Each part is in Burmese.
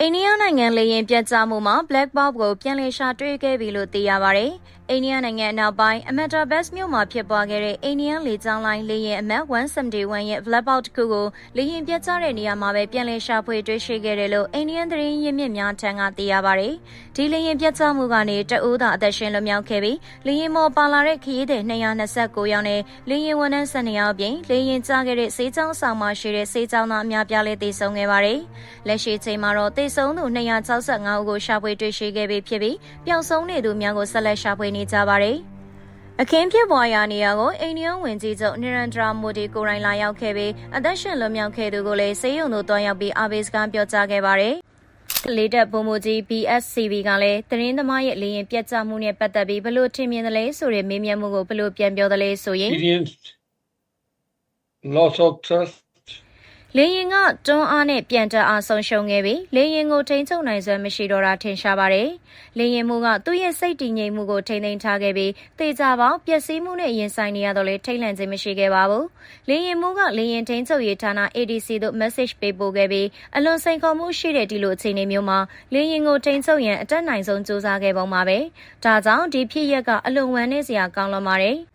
အိန္ဒိယနိုင်ငံလေယာဉ်ပျက်ကျမှုမှာ Black Box ကိုပြန်လည်ရှာတွေ့ခဲ့ပြီလို့သိရပါတယ်။အိန္ဒိယနိုင်ငံအနောက်ပိုင်းအမက်တာဘက်စ်မြို့မှာဖြစ်ပွားခဲ့တဲ့အိန္ဒိယလေကြောင်းလိုင်းလေယာဉ်အမှတ်171ရဲ့ Black Box တစ်ခုကိုလေယာဉ်ပျက်ကျတဲ့နေရာမှာပဲပြန်လည်ရှာဖွေတွေ့ရှိခဲ့တယ်လို့အိန္ဒိယသတင်းရင်းမြစ်များထံကသိရပါတယ်။ဒီလေယာဉ်ပျက်ကျမှုကနေတအူးသာအသက်ရှင်လွတ်မြောက်ခဲ့ပြီးလေယာဉ်ပေါ်ပါလာတဲ့ခရီးသည်229ယောက်နဲ့လေယာဉ်ဝန်ထမ်း12ယောက်ပြင်လေယာဉ်ကျခဲ့တဲ့စေးကြောင်းဆောင်မှာရှိတဲ့စေးကြောင်းသားအများပြားလည်းသေဆုံးခဲ့ပါတယ်။လက်ရှိချိန်မှာတော့သေဆုံးသူ265ဦးကိုရှာဖွေတွေ့ရှိခဲ့ပြီးဖြစ်ပြီးပျောက်ဆုံးနေသူများကိုဆက်လက်ရှာဖွေနေကြပါတယ်။အခင်းဖြစ်ပွားရာနေရာကိုအိန္ဒိယဝန်ကြီးချုပ်နရန်ဒရာမိုဒီကိုယ်တိုင်လာရောက်ခဲ့ပြီးအသက်ရှင်လွတ်မြောက်ခဲ့သူကိုလည်းဆေးရုံသို့တွားရောက်ပြီးအားပေးစကားပြောကြားခဲ့ပါတယ်။လေတပ်ဗိုလ်မှူးကြီး BSCB ကလည်းသတင်းသမားရဲ့လေယာဉ်ပျက်ကျမှုနဲ့ပတ်သက်ပြီးဘလို့ထင်မြင်တယ်လဲဆိုတဲ့မေးမြန်းမှုကိုဘလို့ပြန်ပြောတယ်လဲဆိုရင် loss of trust လေယာဉ်ကတွန်းအားနဲ့ပြန်တက်အားဆုံးရှုံးခဲ့ပြီးလေယာဉ်ကိုထိန်းချုပ်နိုင်စွမ်းမရှိတော့တာထင်ရှားပါတယ်။လေယာဉ်မှူးကသူ့ရဲ့စိတ်တည်ငြိမ်မှုကိုထိန်းသိမ်းထားခဲ့ပြီးသေချာပေါက်ပျက်စီးမှုနဲ့ရင်ဆိုင်နေရတော့လေထိတ်လန့်ခြင်းမရှိခဲ့ပါဘူး။လေယာဉ်မှူးကလေယာဉ်ထိန်းချုပ်ရေးဌာန ADC သို့ message ပေးပို့ခဲ့ပြီးအလွန်စိန်ခေါ်မှုရှိတဲ့ဒီလိုအခြေအနေမျိုးမှာလေယာဉ်ကိုထိန်းချုပ်ရန်အတက်နိုင်ဆုံးစူးစမ်းခဲ့ပုံပါပဲ။ဒါကြောင့်ဒီဖြစ်ရပ်ကအလွန်ဝမ်းနည်းစရာကောင်းလွန်ပါတယ်။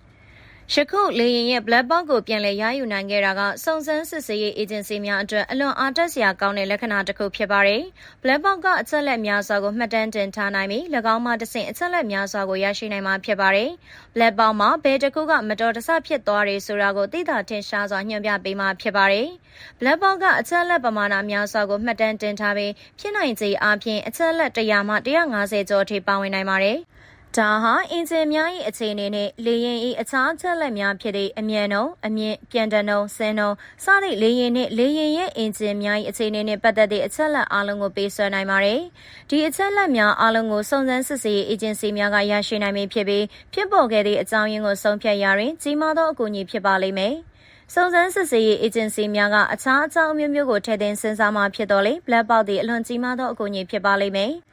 ယခုလေယာဉ်ရဲ့ Black Box ကိုပြန်လည်ရယူနိုင်ခဲ့တာကစုံစမ်းစစ်ဆေးရေးအေဂျင်စီများအတွက်အလွန်အားတက်စရာကောင်းတဲ့လက္ခဏာတစ်ခုဖြစ်ပါတယ်။ Black Box ကအချက်လက်များစွာကိုမှတ်တမ်းတင်ထားနိုင်ပြီး၎င်းမှတစ်ဆင့်အချက်လက်များစွာကိုရရှိနိုင်မှာဖြစ်ပါတယ်။ Black Box မှာဘယ်တစ်ခုကမတော်တဆဖြစ်သွားတယ်ဆိုတာကိုသိသာထင်ရှားစွာညွှန်ပြပေးမှာဖြစ်ပါတယ်။ Black Box ကအချက်လက်ပမာဏများစွာကိုမှတ်တမ်းတင်ထားပြီးဖြစ်နိုင်ခြေအားဖြင့်အချက်လက်100မှ150ကျော်အထိပါဝင်နိုင်ပါတယ်။ဒါဟာအင်ဂျင်များ၏အခြေအနေနဲ့လေယာဉ်၏အခြားအချက်လက်များဖြစ်တဲ့အမြန်နှုန်းအမြင့်ပြန်တနှုန်းဆင်းနှုန်းစသည့်လေယာဉ်နှင့်လေယာဉ်ရဲ့အင်ဂျင်များ၏အခြေအနေနှင့်ပတ်သက်သည့်အချက်လက်အလုံးကိုပေးစွမ်းနိုင်ပါတယ်။ဒီအချက်လက်များအလုံးကိုစုံစမ်းစစ်ဆေးရေးအေဂျင်စီများကရရှိနိုင်မည်ဖြစ်ပြီးဖြစ်ပေါ်ခဲ့သည့်အကြောင်းရင်းကိုဆုံးဖြတ်ရာတွင်ကြီးမားသောအကူအညီဖြစ်ပါလိမ့်မယ်။စုံစမ်းစစ်ဆေးရေးအေဂျင်စီများကအခြားအကြောင်းအမျိုးမျိုးကိုထည့်သွင်းစဉ်းစားမှဖြစ်တော်လေ Black Box သည်အလွန်ကြီးမားသောအကူအညီဖြစ်ပါလိမ့်မယ်။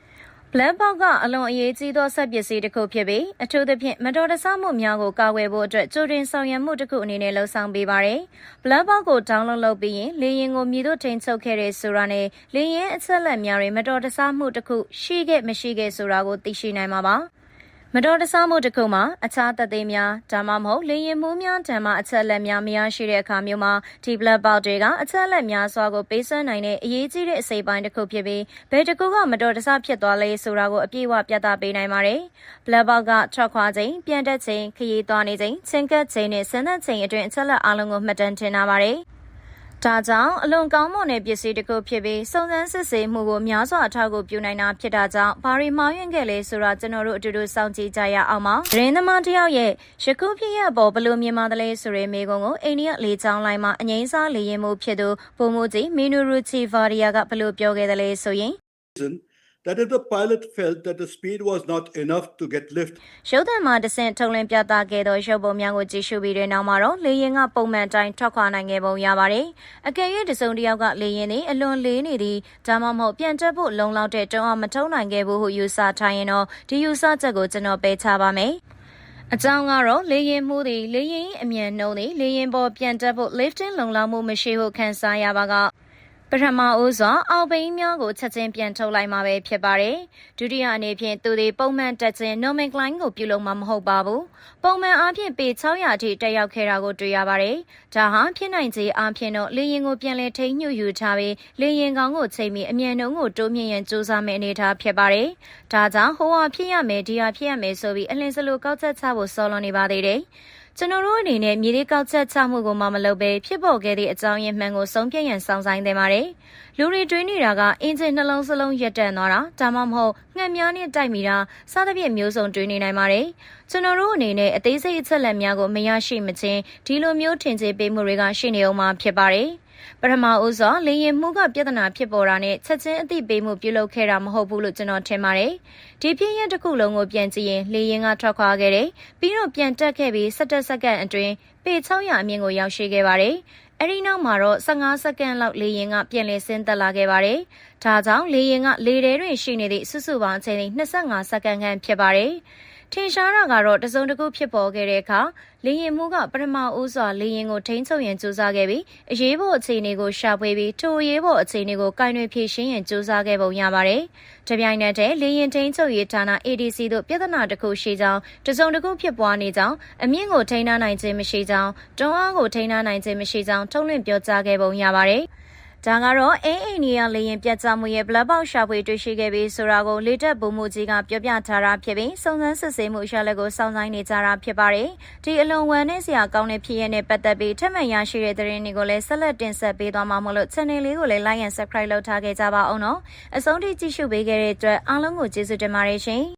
Black Box ကအလွန်အရေးကြီးသောစက်ပစ္စည်းတစ်ခုဖြစ်ပြီးအထူးသဖြင့်မတော်တဆမှုများကိုကာကွယ်ဖို့အတွက်ကြိုတင်ဆောင်ရွက်မှုတစ်ခုအနေနဲ့လှုံ့ဆော်ပေးပါတယ်။ Black Box ကို download လုပ်ပြီးရင်လေယာဉ်ကိုမြည်သို့ထိန်းချုပ်ခဲ့တဲ့ဆိုတာနဲ့လေယာဉ်အချက်လက်များတွင်မတော်တဆမှုတစ်ခုရှိခဲ့မရှိခဲ့ဆိုတာကိုသိရှိနိုင်မှာပါ။မတော်တဆမှုတစ်ခုမှာအခြားသက်သေများဒါမှမဟုတ်လေယာဉ်မှူးများထံမှအချက်လက်များမရရှိတဲ့အခါမျိုးမှာဒီ Black Box တွေကအချက်လက်များစွာကိုပေးစွမ်းနိုင်တဲ့အရေးကြီးတဲ့အစိပ်ပိုင်းတစ်ခုဖြစ်ပြီးဘယ်တစ်ခုကမတော်တဆဖြစ်သွားလဲဆိုတာကိုအပြည့်အဝပြသပေးနိုင်ပါတယ်။ Black Box ကထွက်ခွာချိန်ပြန်တက်ချိန်ခရီးသွားနေချိန်ချင်းကပ်ချိန်နဲ့ဆင်းသက်ချိန်အတွင်းအချက်လက်အလုံးကိုမှတ်တမ်းတင်ထားပါတယ်။ဒါကြောင့်အလွန်ကောင်းမွန်တဲ့ပစ္စည်းတစ်ခုဖြစ်ပြီးစုံစမ်းစစ်ဆေးမှုကိုများစွာအထောက်အကူပြုနိုင်တာဖြစ်တာကြောင့်ဘာတွေမှားယွင်းခဲ့လဲဆိုတာကျွန်တော်တို့အတူတူစောင့်ကြည့်ကြရအောင်ပါ။သတင်းသမားတယောက်ရဲ့ယခုဖြစ်ရပ်ပေါ်ဘလို့မြင်ပါတယ်လဲဆိုတဲ့မေးခွန်းကိုအိန္ဒိယလေကြောင်းလိုင်းမှာအငိမ့်စားလေယာဉ်မှုဖြစ်သူဗိုလ်မှူးကြီးမီနူရူချီဗာရီယာကဘလို့ပြောခဲ့တယ်လဲဆိုရင်that if the pilot felt that the speed was not enough to get lift ရုပ်သံမှာတဆင့်ထုတ်လင်းပြသခဲ့သောရုပ်ပုံများကိုကြည့်ရှုပြီးတဲ့နောက်မှာတော့လေယာဉ်ကပုံမှန်တိုင်းထွက်ခွာနိုင်ခဲ့ပုံရပါတယ်။အကယ်၍တစုံတစ်ယောက်ကလေယာဉ်သည်အလွန်လေးနေသည်ဒါမှမဟုတ်ပြန်တက်ဖို့လုံလောက်တဲ့တွန်းအားမထုံနိုင်ခဲ့ဘူးဟုယူဆထားရင်တော့ဒီယူဆချက်ကိုကျွန်တော်ပယ်ချပါမယ်။အကြောင်းကတော့လေယာဉ်မှုသည်လေယာဉ်အမြန်နှုန်းသည်လေယာဉ်ပေါ်ပြန်တက်ဖို့ lifting လုံလောက်မှုမရှိဟုခန်းစားရပါကပထမဦးစွာအောက်ဘိန်းများကိုချက်ချင်းပြန်ထုတ်လိုက်မှာပဲဖြစ်ပါတယ်။ဒုတိယအနေဖြင့်သူသည်ပုံမှန်တက်ခြင်း normal climb ကိုပြုလုပ်မှာမဟုတ်ပါဘူး။ပုံမှန်အားဖြင့်ပေ600အထိတက်ရောက်ခဲ့တာကိုတွေ့ရပါတယ်။ဒါဟာဖြစ်နိုင်ခြေအားဖြင့်တော့လေယာဉ်ကိုပြန်လည်ထိန်းညှို့ယူထားပြီးလေယာဉ်ကောင်းကိုချိန်ပြီးအမြန်နှုန်းကိုတိုးမြင့်ရန်ကြိုးစားမယ့်အနေအထားဖြစ်ပါတယ်။ဒါကြောင့်ဟိုဟာဖြစ်ရမယ်ဒီဟာဖြစ်ရမယ်ဆိုပြီးအလင်းစလိုကောက်ချက်ချဖို့စောလွန်နေပါသေးတယ်။ကျွန်တော်တို့အနေနဲ့မြေလေးကောက်ချက်ချမှုကိုမှမလုပ်ဘဲဖြစ်ပေါ်ခဲ့တဲ့အကြောင်းရင်းမှန်ကိုဆုံးဖြတ်ရန်စောင့်ဆိုင်သင့်ပါတယ်။လူတွေတွေးနေတာကအင်ဂျင်နှလုံးစလုံးရက်တန့်သွားတာဒါမှမဟုတ်ငှက်များနဲ့တိုက်မိတာစသဖြင့်မျိုးစုံတွေးနေနိုင်ပါတယ်။ကျွန်တော်တို့အနေနဲ့အသေးစိတ်အချက်လက်များကိုမရရှိမချင်းဒီလိုမျိုးထင်ကြေးပေးမှုတွေကရှိနေအောင်မှဖြစ်ပါတယ်။ပထမဦးစွာလေယာဉ်မှုကပြဿနာဖြစ်ပေါ်တာနဲ့ချက်ချင်းအသိပေးမှုပြုလုပ်ခဲ့တာမဟုတ်ဘူးလို့ကျွန်တော်ထင်ပါတယ်။ဒီဖြစ်ရပ်တစ်ခုလုံးကိုပြန်ကြည့်ရင်လေယာဉ်ကထွက်ခွာခဲ့တယ်ပြီးတော့ပြန်တက်ခဲ့ပြီး17စက္ကန့်အတွင်းပေ600အမြင့်ကိုရောက်ရှိခဲ့ပါတယ်။အဲဒီနောက်မှာတော့15စက္ကန့်လောက်လေယာဉ်ကပြန်လည်ဆင်းသက်လာခဲ့ပါတယ်။ဒါကြောင့်လေယာဉ်ကလေထဲတွင်ရှိနေသည့်စုစုပေါင်းအချိန်25စက္ကန့်ခန့်ဖြစ်ပါတယ်။ ထင်ရှားတာကတော့တစုံတစ်ခုဖြစ်ပေါ်ခဲ့တဲ့အခါလေရင်မှုကပထမဦးစွာလေရင်ကိုထိန်းချုပ်ရန်ကြိုးစားခဲ့ပြီးအရေးပေါ်အခြေအနေကိုရှာဖွေပြီးထိုအရေးပေါ်အခြေအနေကိုကင်တွင်ဖြေရှင်းရန်ကြိုးစားခဲ့ပုံရပါတယ်။တပြိုင်နက်တည်းလေရင်ထိန်းချုပ်ရေးဌာန ADC တို့ပြဿနာတစ်ခုရှိကြောင်းတစုံတစ်ခုဖြစ်ပွားနေကြောင်းအမြင့်ကိုထိန်းထားနိုင်ခြင်းမရှိကြောင်းတွန်းအားကိုထိန်းထားနိုင်ခြင်းမရှိကြောင်းထုတ်လွှင့်ပြောကြားခဲ့ပုံရပါတယ်။ဒါကတော့အိမ်နီးလေရင်ပြတ်ကျမှုရဲ့ဘလက်ပေါက်ရှာဖွေတွေ့ရှိခဲ့ပြီးဆိုတာကိုလေတပ်ဗိုလ်မှူးကြီးကပြောပြထားတာဖြစ်ပြီးစုံစမ်းစစ်ဆေးမှုရလဒ်ကိုစောင့်ဆိုင်းနေကြတာဖြစ်ပါတယ်။ဒီအလွန်ဝမ်းနည်းစရာကောင်းတဲ့ဖြစ်ရပ်နဲ့ပတ်သက်ပြီးထပ်မံရရှိတဲ့သတင်းတွေကိုလည်းဆက်လက်တင်ဆက်ပေးသွားမှာမို့လို့ channel လေးကိုလည်း like and subscribe လုပ်ထားခဲ့ကြပါအောင်နော်။အဆုံးထိကြည့်ရှုပေးခဲ့တဲ့အတွက်အားလုံးကိုကျေးဇူးတင်ပါတယ်ရှင်။